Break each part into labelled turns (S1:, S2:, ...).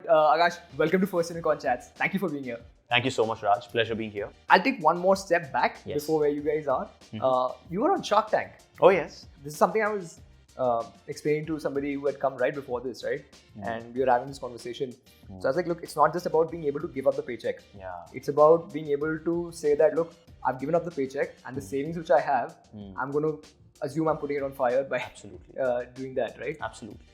S1: Akash, welcome to First Unicorn Chats. Thank you for being here.
S2: Thank you so much, Raj. Pleasure being here.
S1: I'll take one more step back before where you guys are. You were on Shark Tank.
S2: Oh, yes.
S1: This is something I was explaining to somebody who had come right before this, right? And we were having this conversation. So I was like, look, it's not just about being able to give up the paycheck.
S2: Yeah.
S1: It's about being able to say that, look, I've given up the paycheck and the savings which I have, I'm going to assume I'm putting it on fire by doing that, right?
S2: Absolutely.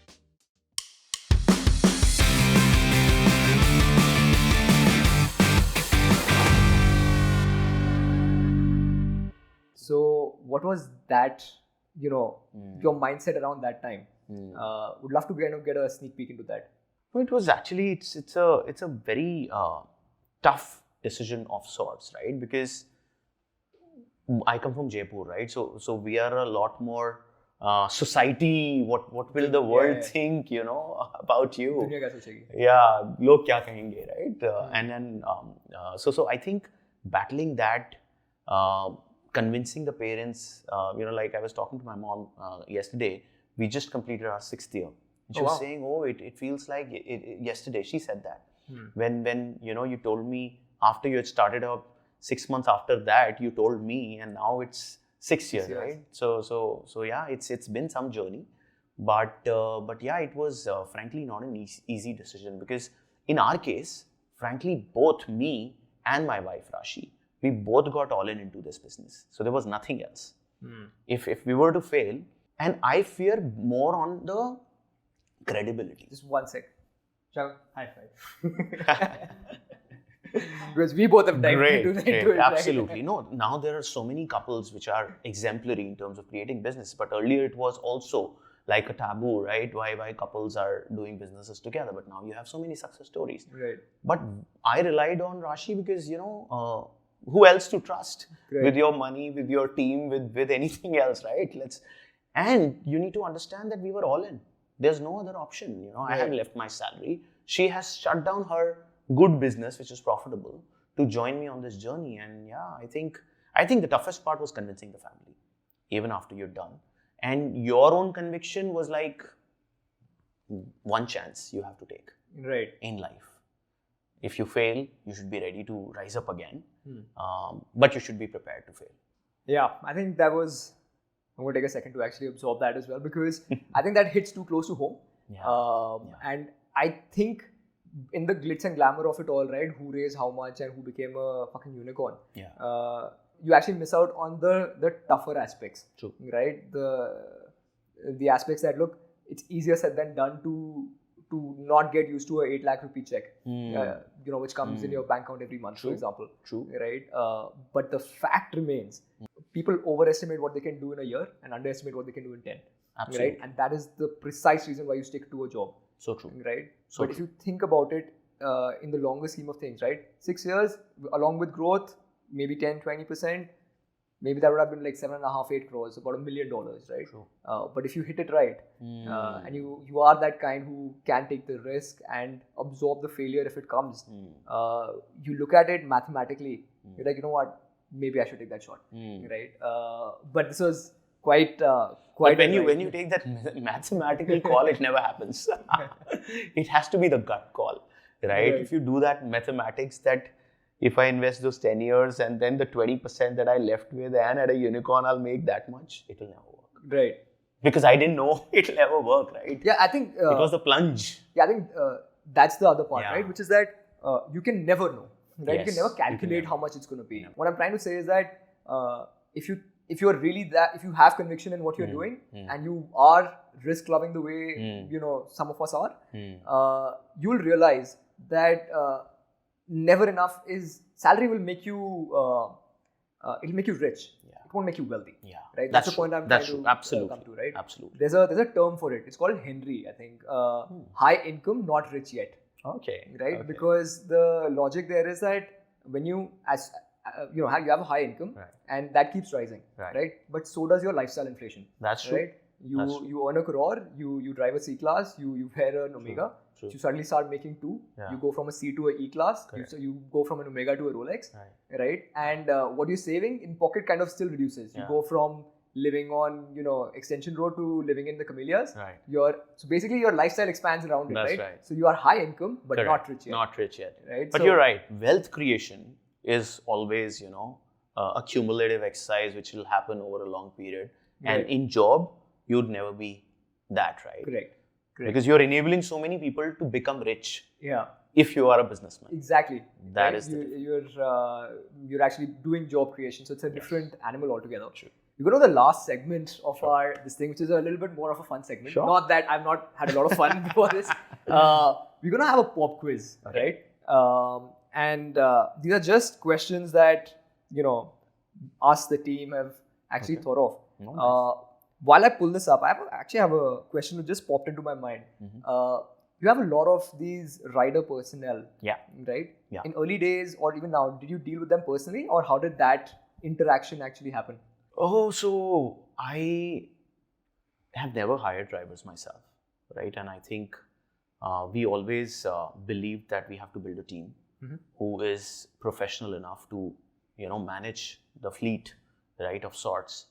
S1: So what was that, your mindset around that time? Would love to kind of get a sneak peek into that.
S2: No, it was actually, it's a very tough decision of sorts, right? Because I come from Jaipur, right? So we are a lot more society, what will the world think, about you?
S1: Duniya kya sochegi?
S2: Yeah, log kya kahenge, right? And then, so I think battling that, convincing the parents, like I was talking to my mom yesterday, we just completed our 6th year. And she was saying, it feels like yesterday, she said that. When you told me after you had started up 6 months after that, you told me, and now it's 6 years, right? So yeah, it's been some journey, but yeah, it was frankly not an easy decision, because in our case, frankly, both me and my wife Rashi, we both got all into this business. So there was nothing else. If we were to fail, and I fear more on the credibility.
S1: Just one sec. High five. Because we both have dived into it.
S2: Absolutely.
S1: Right?
S2: No, now there are so many couples which are exemplary in terms of creating business. But earlier it was also like a taboo, right? Why couples are doing businesses together. But now you have so many success stories.
S1: Right.
S2: But I relied on Rashi because, who else to trust with your money, with your team, with anything else, right? And you need to understand that we were all in. There's no other option. I had left my salary. She has shut down her good business, which is profitable, to join me on this journey. And yeah, I think the toughest part was convincing the family, even after you're done. And your own conviction was like one chance you have to take in life. If you fail, you should be ready to rise up again. But you should be prepared to fail.
S1: Yeah, I think that was... I'm going to take a second to actually absorb that as well, because I think that hits too close to home. And I think in the glitz and glamour of it all, right, who raised how much and who became a fucking unicorn, you actually miss out on the tougher aspects.
S2: True.
S1: Right? The aspects that, look, it's easier said than done to not get used to a 8 lakh rupee check, which comes in your bank account every month, for example.
S2: True.
S1: Right? But the fact remains, people overestimate what they can do in a year and underestimate what they can do in 10.
S2: Absolutely.
S1: Right? And that is the precise reason why you stick to a job.
S2: So true.
S1: Right? But if you think about it in the longer scheme of things, right? 6 years, along with growth, maybe 10, 20%, maybe that would have been like 7.5, 8 crores, about $1 million, right?
S2: True.
S1: But if you hit it right, and you are that kind who can take the risk and absorb the failure if it comes, you look at it mathematically, you're like, you know what, maybe I should take that shot, right? But this was quite
S2: but when you take that mathematical call, it never happens. It has to be the gut call, right? If you do that mathematics, that if I invest those 10 years and then the 20% that I left with, and at a unicorn I'll make that much, it'll never work.
S1: Right.
S2: Because I didn't know it'll never work, right?
S1: Yeah, I think...
S2: it was the plunge.
S1: Yeah, I think that's the other part, right? Which is that you can never know, right?
S2: Yes,
S1: you can never calculate how much it's going to be. What I'm trying to say is that if you have conviction in what you're doing and you are risk loving the way some of us are, you'll realize that never enough is salary will make you it'll make you rich. It won't make you wealthy. Right. That's the point I'm trying to come to. Right.
S2: Absolutely.
S1: There's a term for it. It's called Henry. I think high income, not rich yet.
S2: Okay.
S1: Right. Okay. Because the logic there is that when you you have a high income and that keeps rising, right? But so does your lifestyle inflation.
S2: That's true.
S1: Right? You earn a crore, you drive a C class, you wear an Omega, you suddenly start making 2, you go from a C to a E class, you go from an Omega to a Rolex, right? And what you're saving in pocket kind of still reduces. You go from living on, Extension Road to living in the Camellias.
S2: Right.
S1: So basically your lifestyle expands around it,
S2: That's
S1: right?
S2: right.
S1: So you are high income, but
S2: Correct.
S1: not rich yet.
S2: Not rich yet.
S1: Right?
S2: But you're right. Wealth creation is always, a cumulative exercise which will happen over a long period.
S1: Right.
S2: And in job, you'd never be that, right?
S1: Correct.
S2: Because you're enabling so many people to become rich.
S1: Yeah.
S2: If you are a businessman.
S1: Exactly.
S2: That
S1: right?
S2: is the
S1: you're actually doing job creation. So it's a different animal altogether.
S2: True.
S1: You go to the last segment of this thing, which is a little bit more of a fun segment.
S2: Sure.
S1: Not that I've not had a lot of fun before this. We're going to have a pop quiz,
S2: Okay.
S1: right? And these are just questions that, us, the team, have actually thought of.
S2: Oh, nice.
S1: While I pull this up, I actually have a question that just popped into my mind. You have a lot of these rider personnel,
S2: Yeah.
S1: right?
S2: Yeah.
S1: In early days or even now, did you deal with them personally, or how did that interaction actually happen?
S2: Oh, so I have never hired drivers myself, right? And I think we always believed that we have to build a team who is professional enough to, manage the fleet, right, of sorts.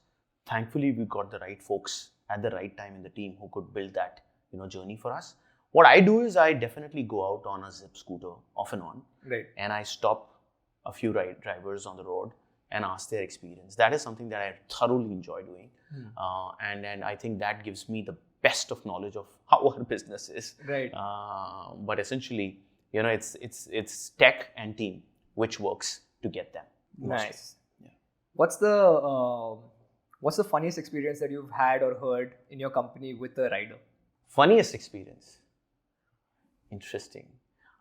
S2: Thankfully, we got the right folks at the right time in the team who could build that, journey for us. What I do is I definitely go out on a Zypp scooter off and on,
S1: Right.
S2: and I stop a few drivers on the road and ask their experience. That is something that I thoroughly enjoy doing, and I think that gives me the best of knowledge of how our business is.
S1: Right.
S2: But essentially, it's tech and team which works to get them. Mostly.
S1: Nice. Yeah. What's the funniest experience that you've had or heard in your company with a rider?
S2: Funniest experience. Interesting.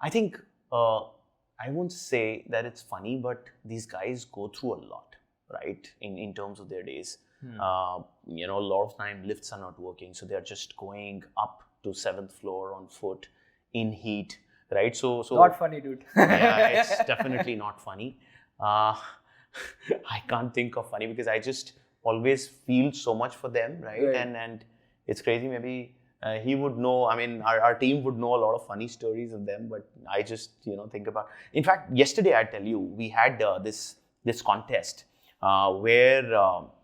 S2: I think I won't say that it's funny, but these guys go through a lot, right? In terms of their days. A lot of time lifts are not working, so they're just going up to 7th floor on foot in heat, right? So
S1: Not funny, dude.
S2: yeah, it's definitely not funny. I can't think of funny because I just always feel so much for them, right?
S1: Right.
S2: And it's crazy. Maybe he would know. I mean, our team would know a lot of funny stories of them, but I just think about. In fact, yesterday I tell you, we had this contest where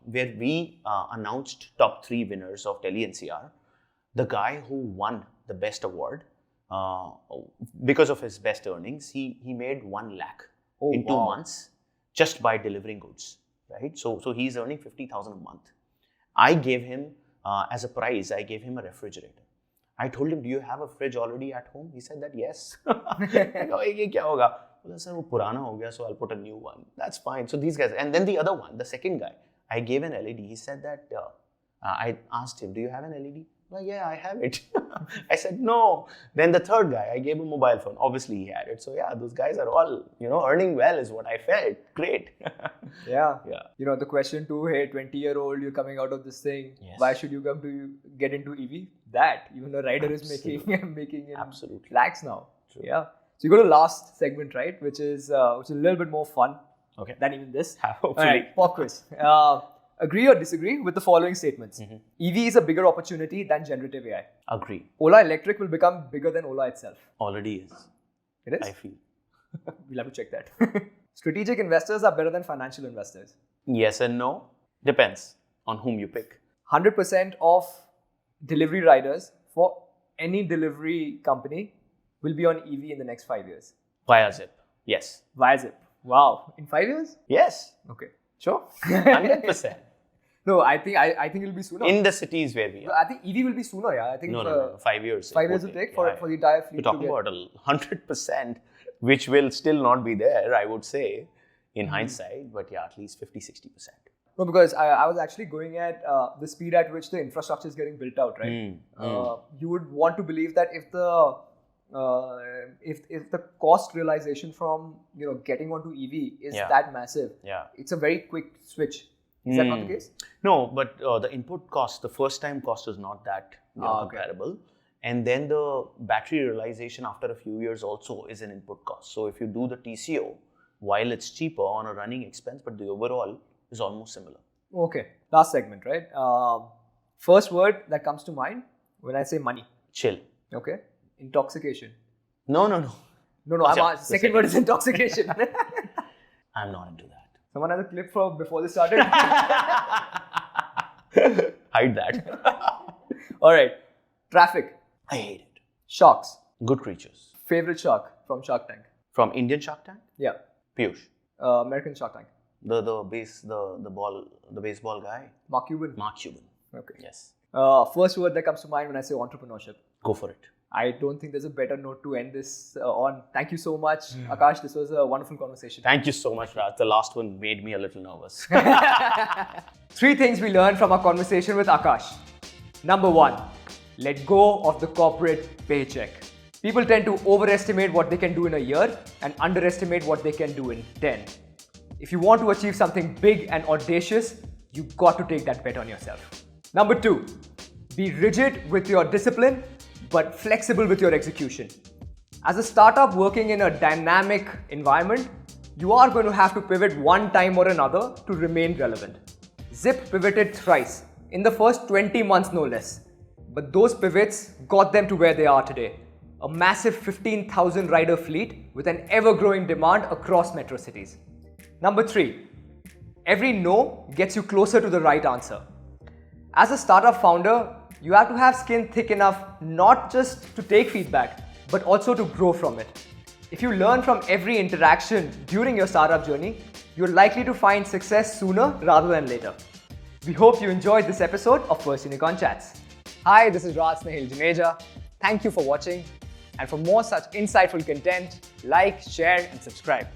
S2: we announced top 3 winners of Delhi NCR. The guy who won the best award because of his best earnings, he made 1 lakh in 2 months just by delivering goods, right? So he's earning 50,000 a month. I gave him as a prize, I gave him a refrigerator. I told him, do you have a fridge already at home? He said that yes. I go, "Ye kya hoga?" Well, sir, wo purana ho gaya, so I'll put a new one. That's fine. So these guys, and then the other one, the second guy, I gave an LED. He said that, I asked him, do you have an LED? Well, yeah, I have it. I said, no. Then the third guy, I gave him a mobile phone. Obviously, he had it. So yeah, those guys are all, earning well is what I felt. Great.
S1: Yeah.
S2: Yeah.
S1: The question too, hey, 20-year-old, you're coming out of this thing.
S2: Yes.
S1: Why should you come to get into EV? That. Even the rider is making in
S2: Absolutely.
S1: lakhs now.
S2: True.
S1: Yeah. So you go to last segment, right? Which is a little bit more fun than even this.
S2: Hopefully.
S1: All right, pop quiz. Agree or disagree with the following statements? EV is a bigger opportunity than generative AI.
S2: Agree.
S1: Ola Electric will become bigger than Ola itself.
S2: Already is.
S1: It is?
S2: I feel.
S1: We'll have to check that. Strategic investors are better than financial investors.
S2: Yes and no. Depends on whom you pick.
S1: 100% of delivery riders for any delivery company will be on EV in the next 5 years.
S2: Via Zypp. Yes.
S1: Via Zypp. Wow. In 5 years?
S2: Yes.
S1: Okay. Sure.
S2: 100%.
S1: No, I think it'll be sooner.
S2: In the cities where we are.
S1: I think EV will be sooner, yeah. I think
S2: No. 5 years.
S1: 5 years will take for the entire fleet.
S2: We're talking about 100%, which will still not be there, I would say, in hindsight. But yeah, at least 50-60%.
S1: No, because I was actually going at the speed at which the infrastructure is getting built out, right? You would want to believe that if the cost realization from getting onto EV is that massive, it's a very quick switch. Is that not the case?
S2: No, but the input cost, the first time cost is not that comparable. And then the battery realization after a few years also is an input cost. So if you do the TCO, while it's cheaper on a running expense, but the overall is almost similar.
S1: Okay, last segment, right? First word that comes to mind when I say money.
S2: Chill.
S1: Okay. Intoxication.
S2: No.
S1: Second word is intoxication.
S2: I'm not into that.
S1: Someone has a clip from before this started.
S2: Hide that.
S1: All right. Traffic.
S2: I hate it.
S1: Sharks.
S2: Good creatures.
S1: Favorite shark from Shark Tank.
S2: From Indian Shark Tank?
S1: Yeah.
S2: Piyush.
S1: American Shark Tank.
S2: The baseball guy.
S1: Mark Cuban.
S2: Mark Cuban.
S1: Okay.
S2: Yes.
S1: First word that comes to mind when I say entrepreneurship.
S2: Go for it.
S1: I don't think there's a better note to end this on. Thank you so much, Akash. This was a wonderful conversation.
S2: Thank you so much, Raj. The last one made me a little nervous.
S1: 3 things we learned from our conversation with Akash. Number 1, let go of the corporate paycheck. People tend to overestimate what they can do in a year and underestimate what they can do in 10. If you want to achieve something big and audacious, you've got to take that bet on yourself. Number 2, be rigid with your discipline, but flexible with your execution. As a startup working in a dynamic environment, you are going to have to pivot one time or another to remain relevant. Zypp pivoted thrice, in the first 20 months no less. But those pivots got them to where they are today. A massive 15,000 rider fleet with an ever-growing demand across metro cities. Number 3, every no gets you closer to the right answer. As a startup founder, you have to have skin thick enough not just to take feedback, but also to grow from it. If you learn from every interaction during your startup journey, you're likely to find success sooner rather than later. We hope you enjoyed this episode of First Unicorn Chats. Hi, this is Raj Snehil Juneja. Thank you for watching. And for more such insightful content, like, share, and subscribe.